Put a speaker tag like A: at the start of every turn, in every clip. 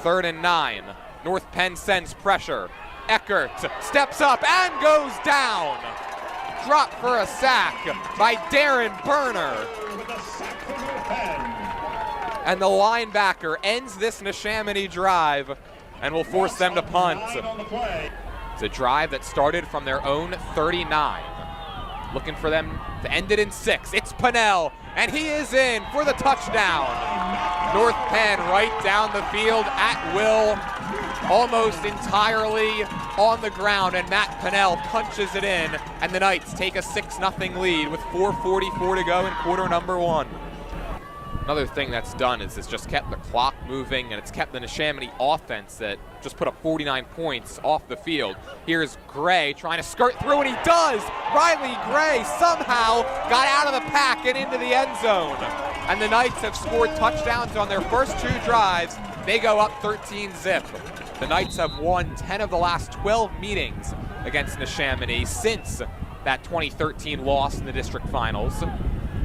A: 3rd and 9. North Penn sends pressure. Eckert steps up and goes down. Drop for a sack by Darren Berner. And the linebacker ends this Neshaminy drive and will force them to punt. It's a drive that started from their own 39. Looking for them to end it in 6. It's Pennell, and he is in for the touchdown. North Penn right down the field at will, almost entirely on the ground, and Matt Pennell punches it in, and the Knights take a 6-0 lead with 4:44 to go in quarter number 1. Another thing that's done is it's just kept the clock moving, and it's kept the Neshaminy offense that just put up 49 points off the field. Here's Gray trying to skirt through, and he does! Riley Gray somehow got out of the pack and into the end zone. And the Knights have scored touchdowns on their first 2 drives. They go up 13-zip. The Knights have won 10 of the last 12 meetings against Neshaminy since that 2013 loss in the district finals.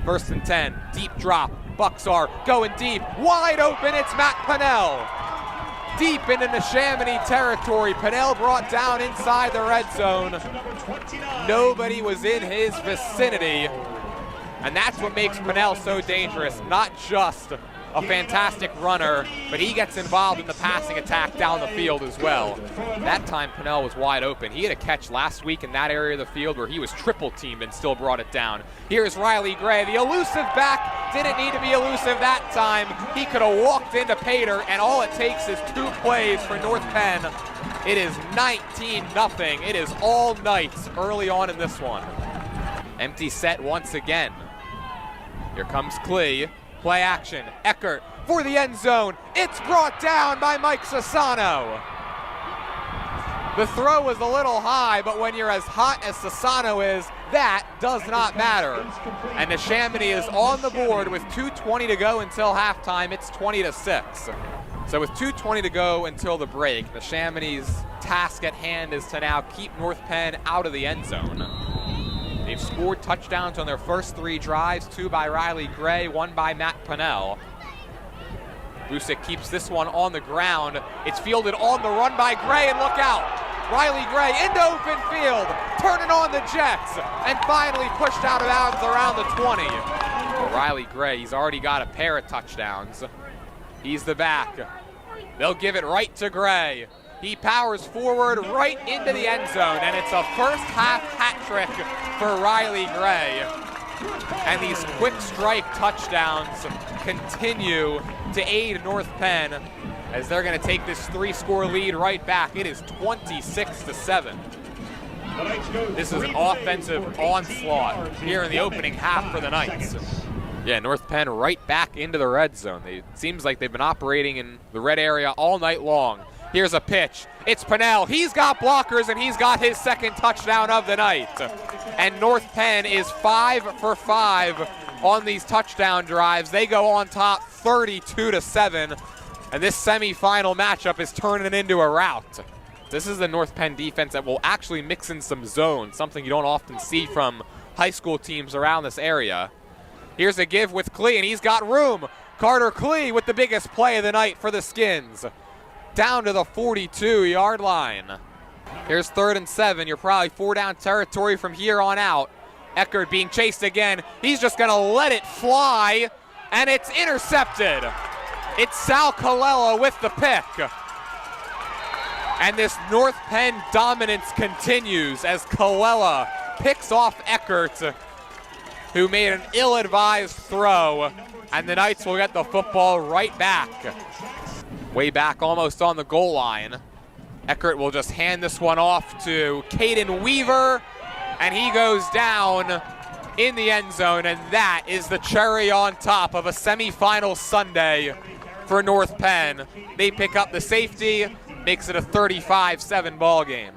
A: 1st and 10, deep drop. Bucks are going deep, wide open, it's Matt Pennell. Deep into Neshaminy territory, Pennell brought down inside the red zone. Nobody was in his vicinity, and that's what makes Pennell so dangerous. Not just a fantastic runner, but he gets involved in the passing attack down the field as well. That time Pennell was wide open. He had a catch last week in that area of the field where he was triple teamed and still brought it down. Here's Riley Gray, the elusive back, didn't need to be elusive that time. He could have walked into Pater, and all it takes is 2 plays for North Penn. It is 19-0. It is all Knights early on in this one. Empty set once again. Here comes Klee. Play action, Eckert for the end zone. It's brought down by Mike Sassano. The throw was a little high, but when you're as hot as Sassano is, that does not matter. And Neshaminy is on the board with 2:20 to go until halftime. It's 20-6. So with 2:20 to go until the break, Neshaminy's task at hand is to now keep North Penn out of the end zone. They've scored touchdowns on their first 3 drives, 2 by Riley Gray, 1 by Matt Pennell. Busick keeps this one on the ground. It's fielded on the run by Gray, and look out! Riley Gray into open field, turning on the Jets, and finally pushed out of bounds around the 20. Well, Riley Gray, he's already got a pair of touchdowns. He's the back. They'll give it right to Gray. He powers forward right into the end zone, and it's a first-half hat trick for Riley Gray. And these quick strike touchdowns continue to aid North Penn as they're going to take this 3-score lead right back. It is 26-7. This is an offensive onslaught here in the opening half for the Knights. Yeah, North Penn right back into the red zone. It seems like they've been operating in the red area all night long. Here's a pitch. It's Pennell. He's got blockers, and he's got his 2nd touchdown of the night. And North Penn is 5 for 5 on these touchdown drives. They go on top 32-7. And this semifinal matchup is turning into a rout. This is the North Penn defense that will actually mix in some zone, something you don't often see from high school teams around this area. Here's a give with Klee, and he's got room. Carter Klee with the biggest play of the night for the Skins. Down to the 42-yard line. Here's 3rd and 7. You're probably 4-down territory from here on out. Eckert being chased again. He's just going to let it fly, and it's intercepted. It's Sal Colella with the pick. And this North Penn dominance continues as Colella picks off Eckert, who made an ill-advised throw, and the Knights will get the football right back. Way back almost on the goal line. Eckert will just hand this one off to Caden Weaver, and he goes down in the end zone, and that is the cherry on top of a semifinal Sunday for North Penn. They pick up the safety, makes it a 35-7 ball game.